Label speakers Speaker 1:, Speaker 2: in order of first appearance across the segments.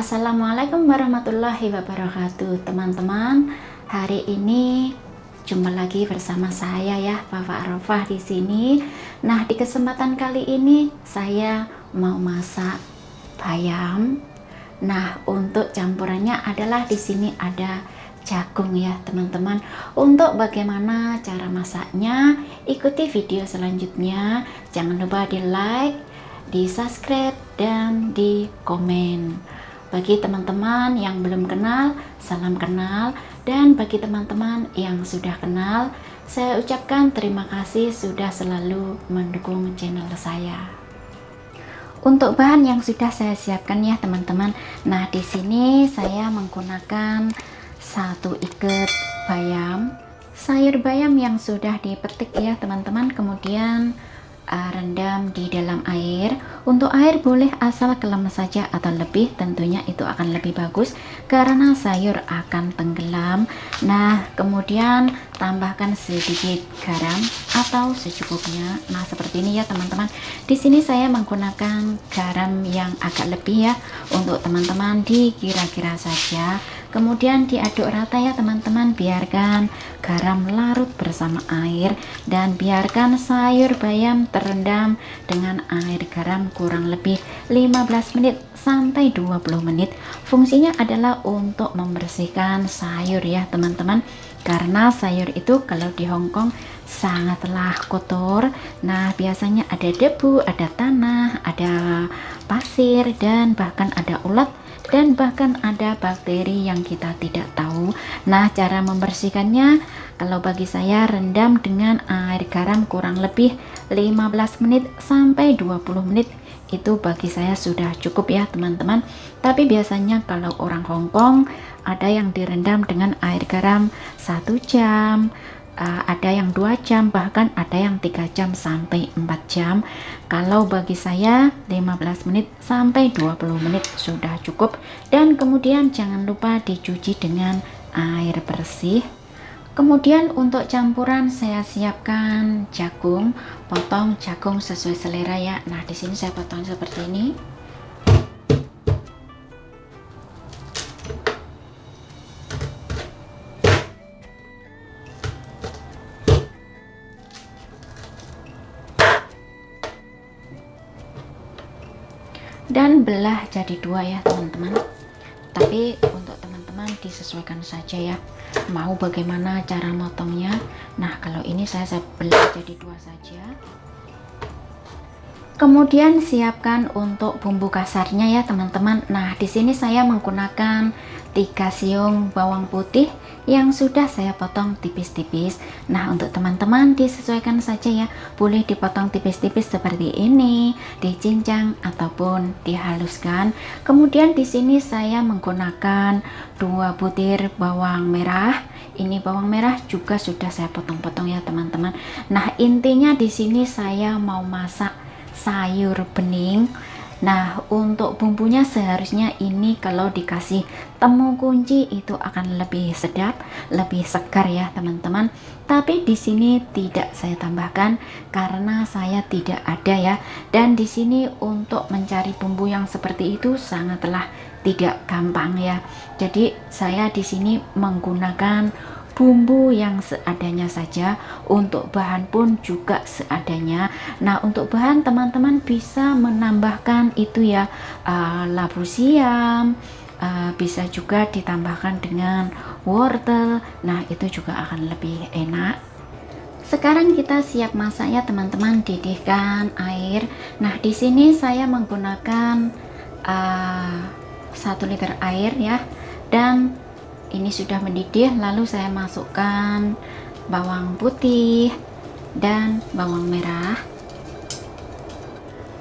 Speaker 1: Assalamualaikum warahmatullahi wabarakatuh, teman-teman. Hari ini jumpa lagi bersama saya ya, Fafa Arafah di sini. Nah, di kesempatan kali ini saya mau masak bayam. Nah, untuk campurannya adalah di sini ada jagung ya, teman-teman. Untuk bagaimana cara masaknya, ikuti video selanjutnya. Jangan lupa di like, di subscribe, dan di komen. Bagi teman-teman yang belum kenal, salam kenal, dan bagi teman-teman yang sudah kenal, saya ucapkan terima kasih sudah selalu mendukung channel saya. Untuk bahan yang sudah saya siapkan ya, teman-teman. Nah, di sini saya menggunakan 1 ikat bayam, sayur bayam yang sudah dipetik ya, teman-teman. Kemudian rendam di dalam air. Untuk air boleh asal kelem saja atau lebih, tentunya itu akan lebih bagus karena sayur akan tenggelam. Nah, kemudian tambahkan sedikit garam atau secukupnya. Nah, seperti ini ya, teman-teman. Di sini saya menggunakan garam yang agak lebih ya, untuk teman-teman dikira-kira saja. Kemudian diaduk rata ya, teman-teman. Biarkan garam larut bersama air dan biarkan sayur bayam terendam dengan air garam kurang lebih 15 menit sampai 20 menit. Fungsinya adalah untuk membersihkan sayur ya, teman-teman. Karena sayur itu kalau di Hongkong sangatlah kotor. Nah, biasanya ada debu, ada tanah, ada pasir, dan bahkan ada ulat, dan bahkan ada bakteri yang kita tidak tahu. Nah, cara membersihkannya, kalau bagi saya rendam dengan air garam kurang lebih 15 menit sampai 20 menit. Itu bagi saya sudah cukup ya, teman-teman. Tapi biasanya kalau orang Hongkong ada yang direndam dengan air garam 1 jam, ada yang 2 jam, bahkan ada yang 3 jam sampai 4 jam. Kalau bagi saya 15 menit sampai 20 menit sudah cukup. Dan kemudian jangan lupa dicuci dengan air bersih. Kemudian untuk campuran saya siapkan jagung, potong jagung sesuai selera ya. Nah, di sini saya potong seperti ini. Dan belah jadi 2 ya, teman-teman. Tapi untuk teman-teman disesuaikan saja ya, mau bagaimana cara motongnya. Nah, kalau ini saya belah jadi 2 saja. Kemudian siapkan untuk bumbu kasarnya ya, teman-teman. Nah, di sini saya menggunakan 3 siung bawang putih yang sudah saya potong tipis-tipis. Nah, untuk teman-teman disesuaikan saja ya, boleh dipotong tipis-tipis seperti ini, dicincang ataupun dihaluskan. Kemudian di sini saya menggunakan 2 butir bawang merah. Ini bawang merah juga sudah saya potong-potong ya, teman-teman. Nah, intinya di sini saya mau masak sayur bening. Nah, untuk bumbunya seharusnya ini kalau dikasih temu kunci itu akan lebih sedap, lebih segar ya, teman-teman. Tapi di sini tidak saya tambahkan karena saya tidak ada ya. Dan di sini untuk mencari bumbu yang seperti itu sangatlah tidak gampang ya. Jadi saya di sini menggunakan bumbu yang seadanya saja. Untuk bahan pun juga seadanya. Nah, untuk bahan teman-teman bisa menambahkan itu ya, labu siam, bisa juga ditambahkan dengan wortel. Nah, itu juga akan lebih enak. Sekarang kita siap masak ya, teman-teman. Didihkan air. Nah, di sini saya menggunakan 1 liter air ya, dan ini sudah mendidih. Lalu saya masukkan bawang putih dan bawang merah.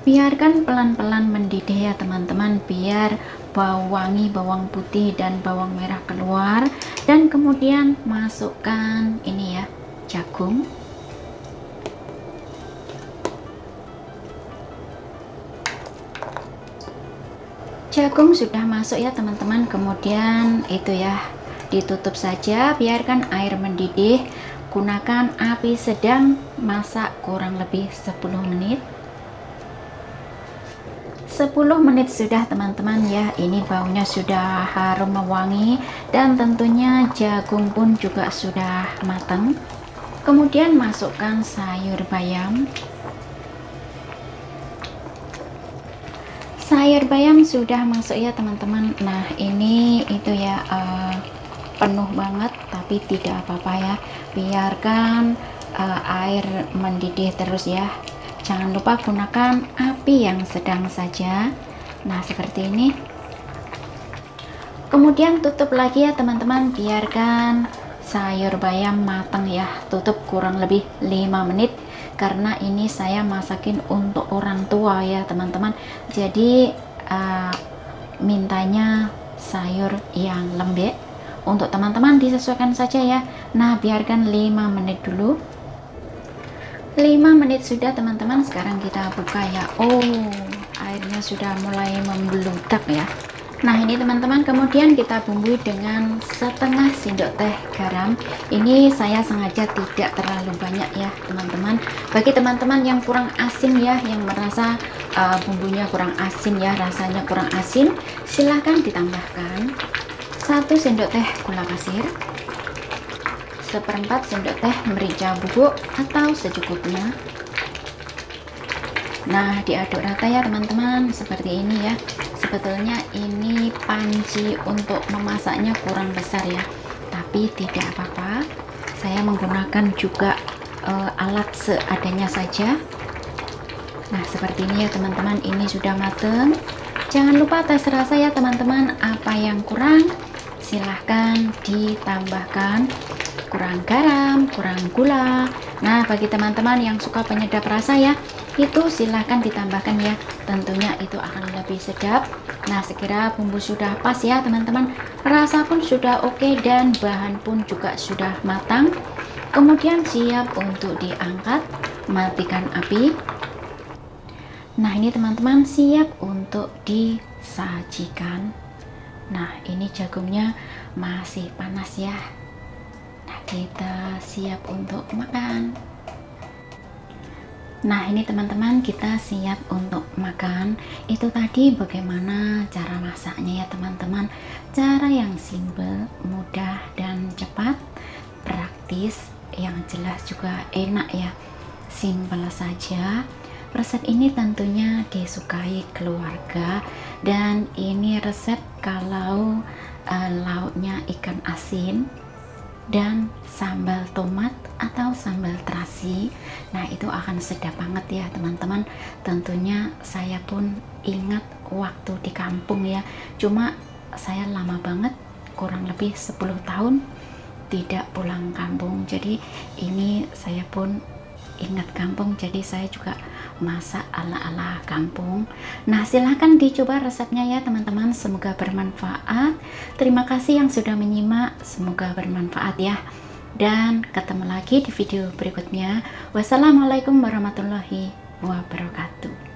Speaker 1: Biarkan pelan-pelan mendidih ya, teman-teman, biar bau wangi bawang putih dan bawang merah keluar. Dan kemudian masukkan ini ya, jagung. Jagung sudah masuk ya, teman-teman. Kemudian itu ya, ditutup saja, biarkan air mendidih. Gunakan api sedang, masak kurang lebih 10 menit. 10 menit sudah teman-teman ya. Ini baunya sudah harum mewangi dan tentunya jagung pun juga sudah matang. Kemudian masukkan sayur bayam. Sayur bayam sudah masuk ya teman-teman. Nah ini itu ya penuh banget, tapi tidak apa-apa ya, biarkan air mendidih terus ya. Jangan lupa gunakan api yang sedang saja. Nah seperti ini. Kemudian tutup lagi ya teman-teman, biarkan sayur bayam matang ya. Tutup kurang lebih 5 menit, karena ini saya masakin untuk orang tua ya teman-teman. Jadi mintanya sayur yang lembek. Untuk teman-teman disesuaikan saja ya. Nah biarkan 5 menit dulu. 5 menit sudah teman-teman. Sekarang kita buka ya. Oh, airnya sudah mulai membludak ya. Nah ini teman-teman, kemudian kita bumbui dengan setengah sendok teh garam. Ini saya sengaja tidak terlalu banyak ya teman-teman. Bagi teman-teman yang kurang asin ya, yang merasa bumbunya kurang asin ya, rasanya kurang asin, silahkan ditambahkan 1 sendok teh gula pasir, 1/4 sendok teh merica bubuk atau secukupnya. Nah diaduk rata ya teman-teman, seperti ini ya. Sebetulnya ini panci untuk memasaknya kurang besar ya, tapi tidak apa-apa, saya menggunakan juga alat seadanya saja. Nah seperti ini ya teman-teman, ini sudah mateng. Jangan lupa tes rasa ya teman-teman, apa yang kurang silahkan ditambahkan, kurang garam, kurang gula. Nah bagi teman-teman yang suka penyedap rasa ya, itu silahkan ditambahkan ya, tentunya itu akan lebih sedap. Nah sekira bumbu sudah pas ya teman-teman, rasa pun sudah oke dan bahan pun juga sudah matang, kemudian siap untuk diangkat. Matikan api. Nah ini teman-teman siap untuk disajikan. Nah ini jagungnya masih panas ya. Nah kita siap untuk makan. Nah ini teman-teman, kita siap untuk makan. Itu tadi bagaimana cara masaknya ya teman-teman. Cara yang simple, mudah dan cepat, praktis, yang jelas juga enak ya. Simple saja. Resep ini tentunya disukai keluarga, dan ini resep kalau lauknya ikan asin dan sambal tomat atau sambal terasi. Nah itu akan sedap banget ya teman-teman. Tentunya saya pun ingat waktu di kampung ya, cuma saya lama banget, kurang lebih 10 tahun tidak pulang kampung, jadi ini saya pun ingat kampung, jadi saya juga masak ala-ala kampung. Nah silahkan dicoba resepnya ya teman-teman, semoga bermanfaat. Terima kasih yang sudah menyimak, semoga bermanfaat ya, dan ketemu lagi di video berikutnya. Wassalamualaikum warahmatullahi wabarakatuh.